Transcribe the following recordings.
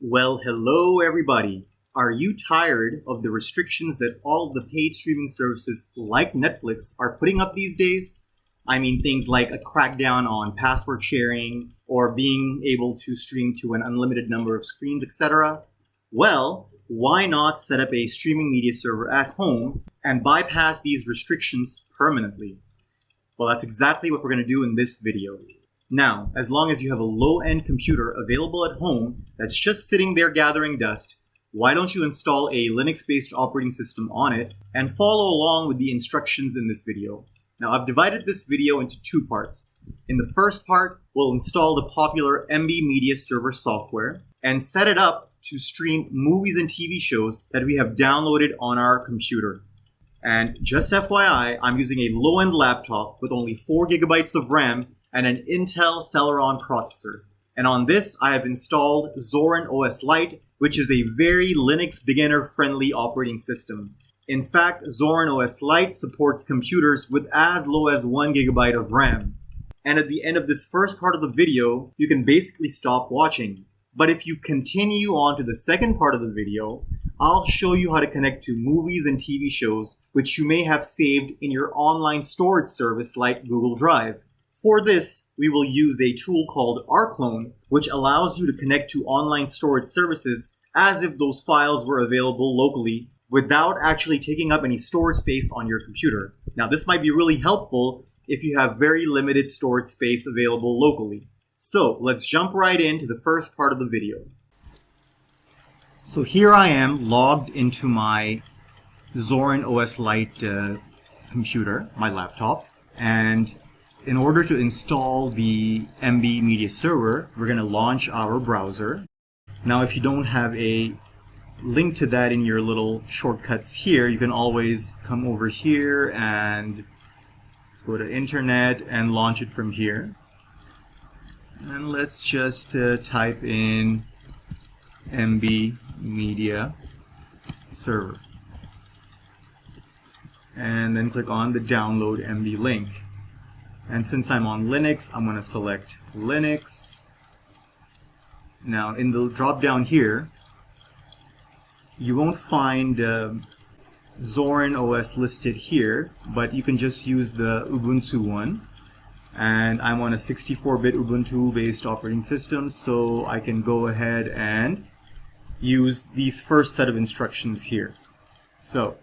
Well, hello everybody. Are you tired of the restrictions that all of the paid streaming services like Netflix are putting up these days? I mean, things like a crackdown on password sharing or being able to stream to an unlimited number of screens, etc. Well, why not set up a streaming media server at home and bypass these restrictions permanently? Well, that's exactly what we're going to do in this video. Now, as long as you have a low-end computer available at home that's just sitting there gathering dust, why don't you install a Linux-based operating system on it and follow along with the instructions in this video. Now, I've divided this video into two parts. In the first part, we'll install the popular Emby media server software and set it up to stream movies and TV shows that we have downloaded on our computer. And just FYI, I'm using a low-end laptop with only 4 GB of RAM and an Intel Celeron processor. And on this, I have installed Zorin OS Lite, which is a very Linux beginner-friendly operating system. In fact, Zorin OS Lite supports computers with as low as 1 GB of RAM. And at the end of this first part of the video, you can basically stop watching. But if you continue on to the second part of the video, I'll show you how to connect to movies and TV shows which you may have saved in your online storage service like Google Drive. For this, we will use a tool called Rclone, which allows you to connect to online storage services as if those files were available locally without actually taking up any storage space on your computer. Now, this might be really helpful if you have very limited storage space available locally. So, let's jump right into the first part of the video. So here I am logged into my Zorin OS Lite computer, my laptop, and in order to install the Emby media server, we're going to launch our browser. Now, if you don't have a link to that in your little shortcuts here, you can always come over here and go to internet and launch it from here. And let's just type in Emby media server. And then click on the download Emby link. And since I'm on Linux, I'm going to select Linux. Now, in the drop down here, you won't find Zorin OS listed here, but you can just use the Ubuntu one. And I'm on a 64-bit Ubuntu-based operating system, so I can go ahead and use these first set of instructions here. So,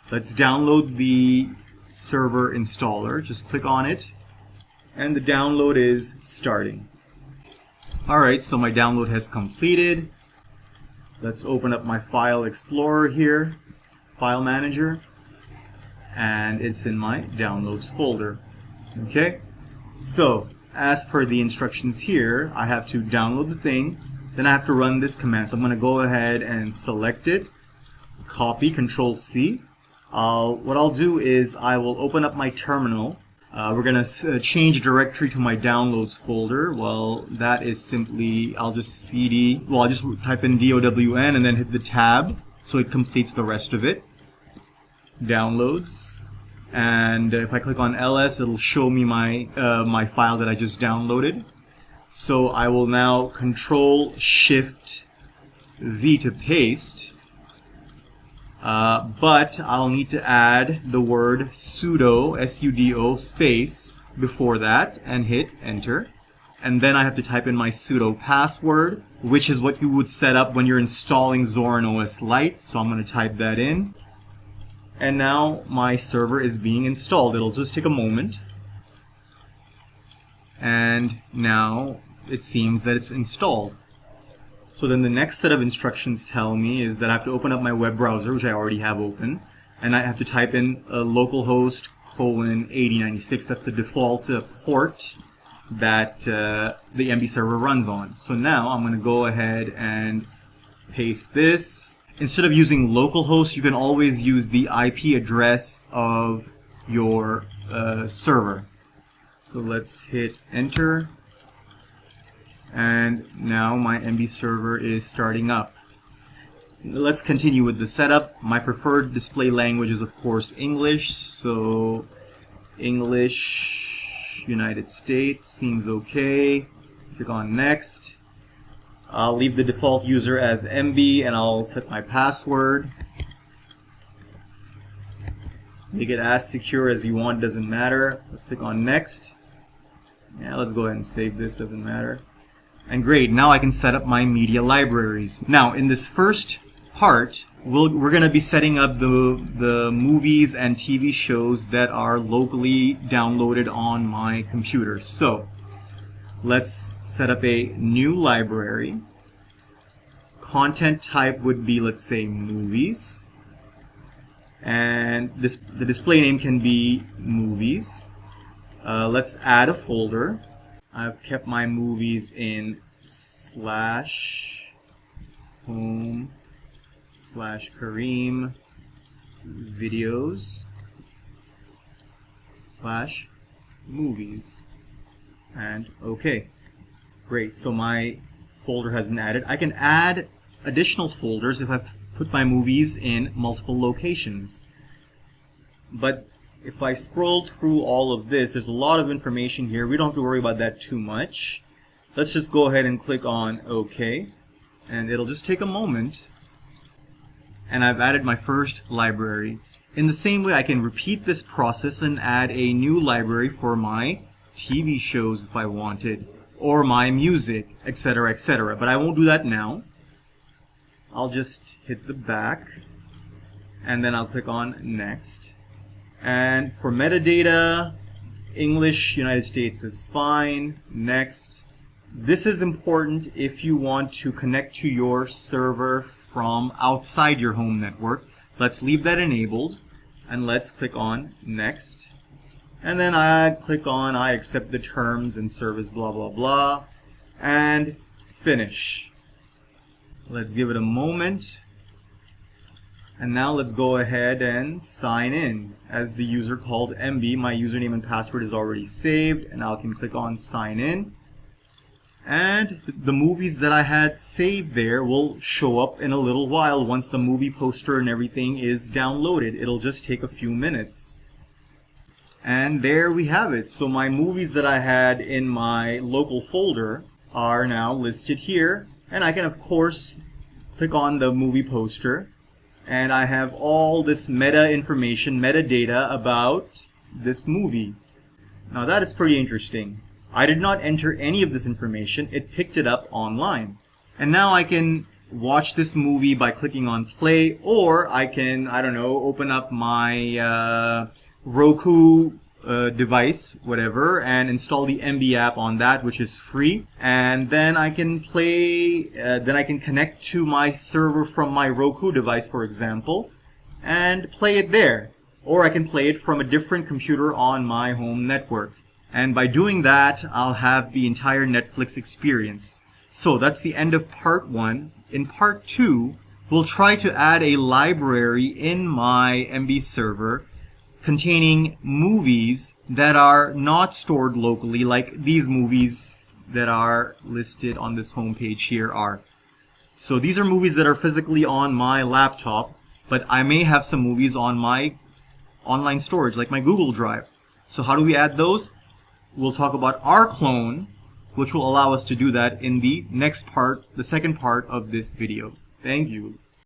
let's download the server installer. Just click on it. And the download is starting. Alright, so my download has completed. Let's open up my File Explorer here, File Manager, and it's in my Downloads folder. Okay, so as per the instructions here, I have to download the thing, then I have to run this command. So I'm going to go ahead and select it, copy, Control-C. What I'll do is I will open up my terminal. We're going to change directory to my downloads folder. Well, that is simply, I'll just type in DOWN and then hit the tab so it completes the rest of it. Downloads. And if I click on LS, it'll show me my, my file that I just downloaded. So I will now Control-Shift-V to paste. But I'll need to add the word sudo, S-U-D-O, space before that and hit enter. And then I have to type in my sudo password, which is what you would set up when you're installing Zorin OS Lite. So I'm going to type that in. And now my server is being installed. It'll just take a moment. And now it seems that it's installed. So then the next set of instructions tell me is that I have to open up my web browser, which I already have open, and I have to type in localhost :8096. That's the default port that the Emby server runs on. So now I'm going to go ahead and paste this. Instead of using localhost, you can always use the IP address of your server. So let's hit enter. And now my Emby server is starting up. Let's continue with the setup. My preferred display language is of course English, so English, United States seems okay. Click on next. I'll leave the default user as Emby, and I'll set my password. Make it as secure as you want, doesn't matter. Let's click on next. Yeah, let's go ahead and save this, doesn't matter. And great, now I can set up my media libraries. Now, in this first part, we're going to be setting up the movies and TV shows that are locally downloaded on my computer. So, let's set up a new library. Content type would be, let's say, movies. And the display name can be movies. Let's add a folder. I've kept my movies in /home/Kareem videos /movies. And okay. Great, so my folder has been added. I can add additional folders if I've put my movies in multiple locations. But if I scroll through all of this, there's a lot of information here. We don't have to worry about that too much. Let's just go ahead and click on OK. And it'll just take a moment. And I've added my first library. In the same way, I can repeat this process and add a new library for my TV shows if I wanted, or my music, etc., etc. But I won't do that now. I'll just hit the back, and then I'll click on Next. And for metadata, English, United States is fine. Next. This is important if you want to connect to your server from outside your home network. Let's leave that enabled, and let's click on Next. And then I click on I accept the terms and service blah blah blah, and Finish. Let's give it a moment. And now let's go ahead and sign in as the user called Emby. My username and password is already saved, and I can click on Sign In. And the movies that I had saved there will show up in a little while once the movie poster and everything is downloaded. It'll just take a few minutes. And there we have it. So my movies that I had in my local folder are now listed here. And I can, of course, click on the movie poster. And I have all this meta information, metadata about this movie. Now that is pretty interesting. I did not enter any of this information. It picked it up online. And now I can watch this movie by clicking on play, or I can, I don't know, open up my Roku device, whatever, and install the Emby app on that, which is free. And then I can play, then I can connect to my server from my Roku device, for example, and play it there. Or I can play it from a different computer on my home network. And by doing that, I'll have the entire Netflix experience. So that's the end of part 1. In part 2, we'll try to add a library in my Emby server containing movies that are not stored locally, like these movies that are listed on this homepage here are. So these are movies that are physically on my laptop, but I may have some movies on my online storage, like my Google Drive. So how do we add those? We'll talk about Rclone, which will allow us to do that in the next part, the second part of this video. Thank you.